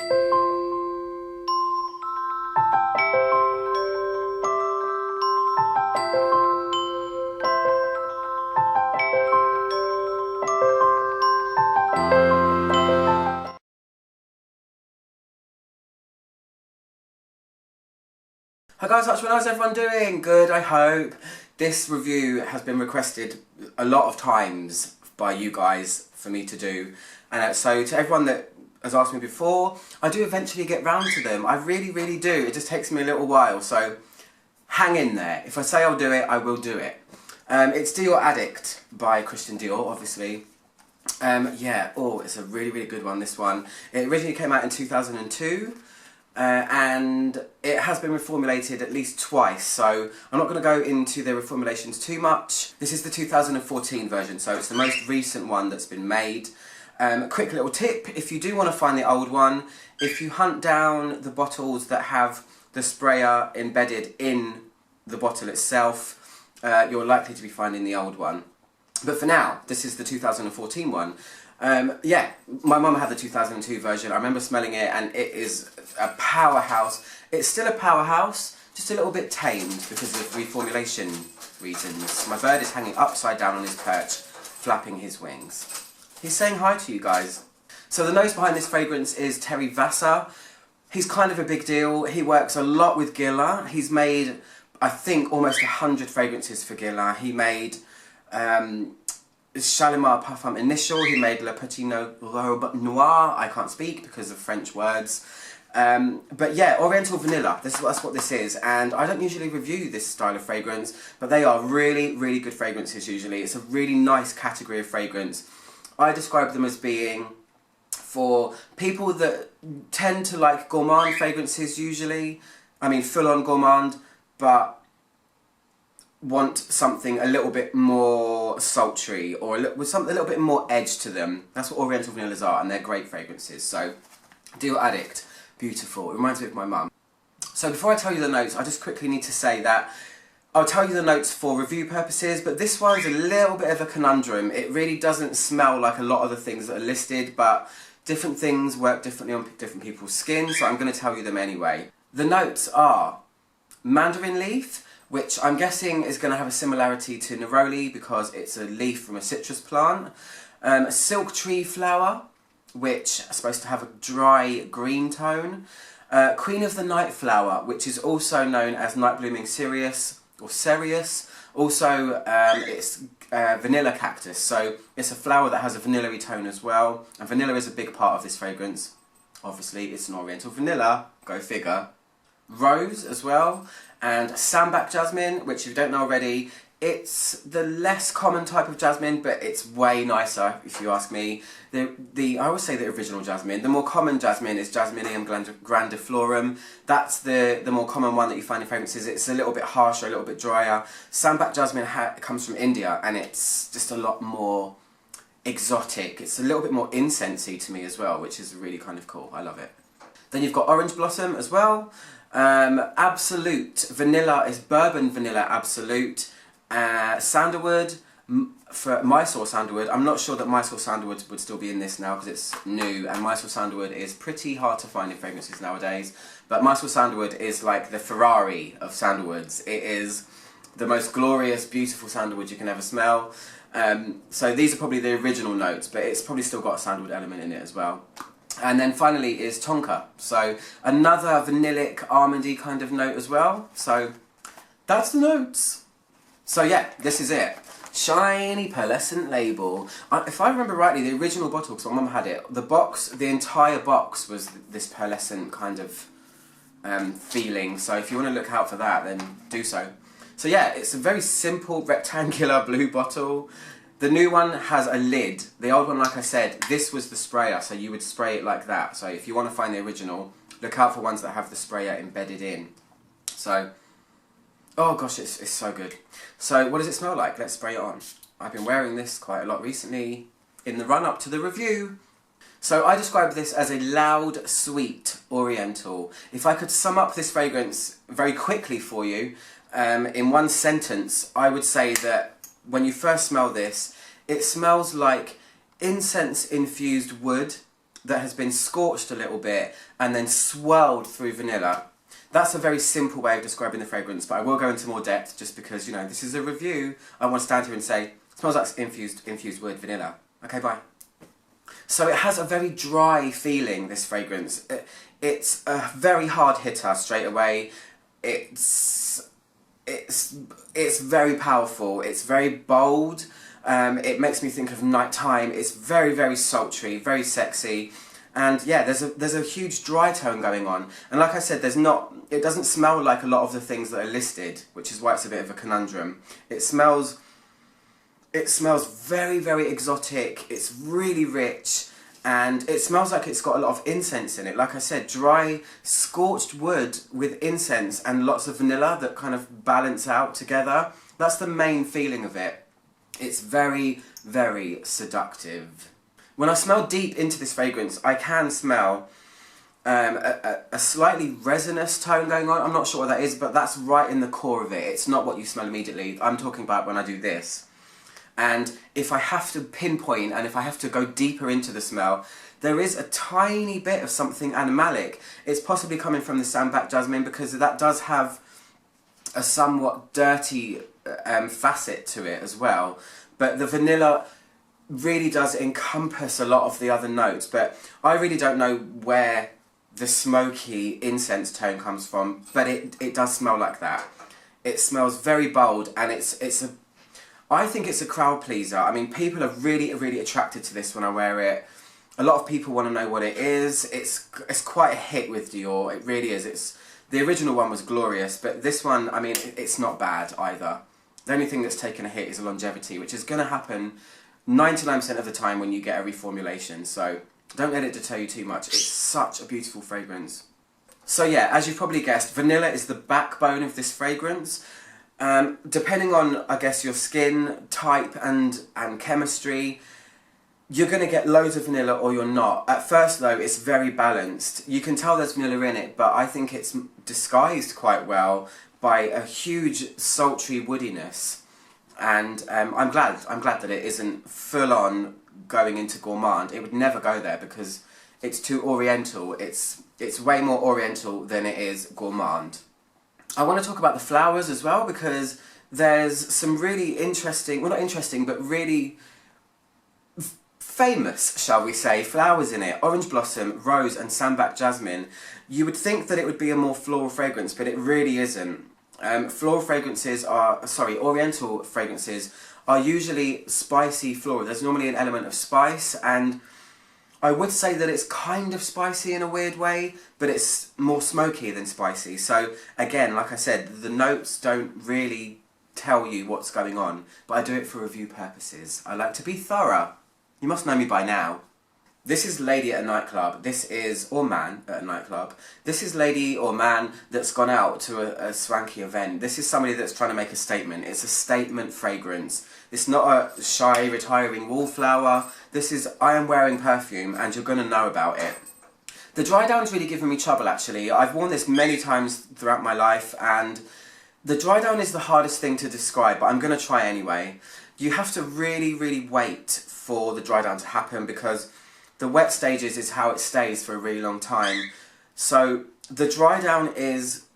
Hi guys, how's everyone doing? Good, I hope. This review has been requested a lot of times by you guys for me to do. And so to everyone that has asked me before, I do eventually get round to them. I really do. It just takes me a little while, so hang in there. If I say I'll do it, I will do it. It's Dior Addict by Christian Dior, obviously. It's a really good one, this one. It originally came out in 2002. And it has been reformulated at least twice, so I'm not going to go into the reformulations too much. This is the 2014 version, so it's the most recent one that's been made. Quick little tip, if you do want to find the old one, if you hunt down the bottles that have the sprayer embedded in the bottle itself, you're likely to be finding the old one. But for now, this is the 2014 one. My mum had the 2002 version. I remember smelling it and it is a powerhouse. It's still a powerhouse, just a little bit tamed because of reformulation reasons. My bird is hanging upside down on his perch, flapping his wings. He's saying hi to you guys. So the nose behind this fragrance is Terry Vassar. He's kind of a big deal. He works a lot with Guerlain. He's made, I think, almost 100 fragrances for Guerlain. He made Shalimar Parfum Initial, he made Le Petit Robe Noir, I can't speak because of French words. But yeah, Oriental Vanilla, that's what this is, and I don't usually review this style of fragrance, but they are really good fragrances usually. It's a really nice category of fragrance. I describe them as being for people that tend to like gourmand fragrances usually. I mean full-on gourmand, but want something a little bit more sultry or with something a little bit more edge to them. That's what Oriental Vanillas are, and they're great fragrances. So, Dior Addict, beautiful. It reminds me of my mum. So before I tell you the notes, I just quickly need to say that I'll tell you the notes for review purposes, but this one's a little bit of a conundrum. It really doesn't smell like a lot of the things that are listed, but different things work differently on different people's skin, so I'm going to tell you them anyway. The notes are mandarin leaf, which I'm guessing is going to have a similarity to neroli because it's a leaf from a citrus plant. Silk tree flower, which is supposed to have a dry green tone. Queen of the night flower, which is also known as night blooming cereus or cereus. Also, it's vanilla cactus, so it's a flower that has a vanilla-y tone as well. And vanilla is a big part of this fragrance. Obviously, it's an Oriental Vanilla, go figure. Rose as well, and sambac jasmine, which if you don't know already, it's the less common type of jasmine, but it's way nicer if you ask me. I always say the original jasmine. The more common jasmine is Jasminum grandiflorum. That's the more common one that you find in fragrances. It's a little bit harsher, a little bit drier. Sambac jasmine comes from India, and it's just a lot more exotic. It's a little bit more incensey to me as well, which is really kind of cool. I love it. Then you've got orange blossom as well. Absolute vanilla is bourbon vanilla absolute. Sandalwood, for Mysore sandalwood, I'm not sure that Mysore sandalwood would still be in this now because it's new, and Mysore sandalwood is pretty hard to find in fragrances nowadays, but Mysore sandalwood is like the Ferrari of sandalwoods. It is the most glorious, beautiful sandalwood you can ever smell. So these are probably the original notes, but it's probably still got a sandalwood element in it as well. And then finally is tonka, so another vanillic, almondy kind of note as well. So that's the notes. So yeah, this is it. Shiny pearlescent label. If I remember rightly, the original bottle, because my mum had it, the entire box was this pearlescent kind of feeling. So if you want to look out for that, then do so. So yeah, it's a very simple rectangular blue bottle. The new one has a lid. The old one, like I said, this was the sprayer, so you would spray it like that. So if you want to find the original, look out for ones that have the sprayer embedded in. So, oh gosh, it's so good. So what does it smell like? Let's spray it on. I've been wearing this quite a lot recently in the run-up to the review. So I describe this as a loud, sweet Oriental. If I could sum up this fragrance very quickly for you, in one sentence, I would say that when you first smell this, it smells like incense-infused wood that has been scorched a little bit and then swirled through vanilla. That's a very simple way of describing the fragrance, but I will go into more depth just because, you know, this is a review. I want to stand here and say, it smells like infused wood, vanilla. Okay, bye. So it has a very dry feeling, this fragrance. It's a very hard hitter straight away. It's very powerful. It's very bold. It makes me think of nighttime. It's very, very sultry, very sexy. And yeah, there's a huge dry tone going on. And like I said, it doesn't smell like a lot of the things that are listed, which is why it's a bit of a conundrum. It smells very, very exotic. It's really rich, and it smells like it's got a lot of incense in it. Like I said, dry, scorched wood with incense and lots of vanilla that kind of balance out together. That's the main feeling of it. It's very, very seductive. When I smell deep into this fragrance, I can smell a slightly resinous tone going on. I'm not sure what that is, but that's right in the core of it. It's not what you smell immediately. I'm talking about when I do this. And if I have to pinpoint and if I have to go deeper into the smell, there is a tiny bit of something animalic. It's possibly coming from the Sambac jasmine, because that does have a somewhat dirty facet to it as well. But the vanilla really does encompass a lot of the other notes, but I really don't know where the smoky incense tone comes from, but it does smell like that. It smells very bold, and I think it's a crowd pleaser. I mean, people are really, really attracted to this when I wear it. A lot of people want to know what it is. It's quite a hit with Dior. It really is. The original one was glorious, but this one, I mean, it's not bad either. The only thing that's taken a hit is longevity, which is going to happen 99% of the time when you get a reformulation. So don't let it deter you too much. It's such a beautiful fragrance. So yeah, as you've probably guessed, vanilla is the backbone of this fragrance. Depending on, I guess, your skin type and chemistry, you're going to get loads of vanilla or you're not. At first though, it's very balanced. You can tell there's vanilla in it, but I think it's disguised quite well by a huge sultry woodiness. And I'm glad that it isn't full on going into gourmand. It would never go there because it's too oriental. It's way more oriental than it is gourmand. I want to talk about the flowers as well, because there's some really interesting, well not interesting, but really famous, shall we say, flowers in it. Orange blossom, rose and Sambac jasmine. You would think that it would be a more floral fragrance, but it really isn't. Oriental fragrances are usually spicy floral. There's normally an element of spice, and I would say that it's kind of spicy in a weird way, but it's more smoky than spicy. So again, like I said, the notes don't really tell you what's going on, but I do it for review purposes. I like to be thorough. You must know me by now. This is lady at a nightclub. Or man at a nightclub. This is lady or man that's gone out to a swanky event. This is somebody that's trying to make a statement. It's a statement fragrance. It's not a shy, retiring wallflower. This is, I am wearing perfume and you're going to know about it. The dry down's really given me trouble, actually. I've worn this many times throughout my life, and the dry down is the hardest thing to describe, but I'm going to try anyway. You have to really, really wait for the dry down to happen, because the wet stages is how it stays for a really long time. So the dry down is,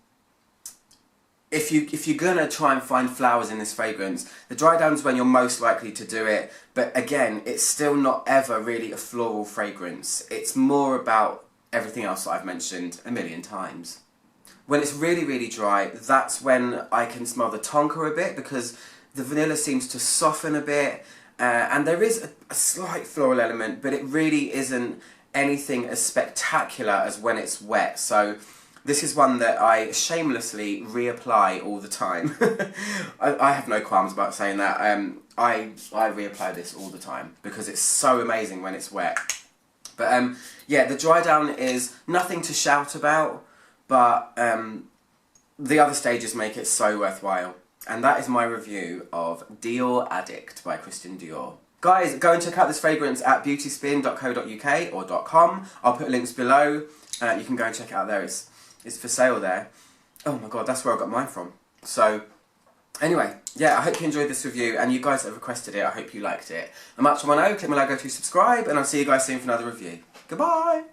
if you're gonna try and find flowers in this fragrance, the dry down is when you're most likely to do it. But again, it's still not ever really a floral fragrance. It's more about everything else that I've mentioned a million times. When it's really, really dry, that's when I can smell the tonka a bit, because the vanilla seems to soften a bit. And there is a slight floral element, but it really isn't anything as spectacular as when it's wet. So this is one that I shamelessly reapply all the time. I have no qualms about saying that. I reapply this all the time because it's so amazing when it's wet. But yeah, the dry down is nothing to shout about, but the other stages make it so worthwhile. And that is my review of Dior Addict by Christian Dior. Guys, go and check out this fragrance at beautyspin.co.uk or .com. I'll put links below. You can go and check it out there. It's for sale there. Oh my god, that's where I got mine from. So, anyway, yeah, I hope you enjoyed this review, and you guys that requested it, I hope you liked it. I'm Archie Mono, click my logo to subscribe, and I'll see you guys soon for another review. Goodbye!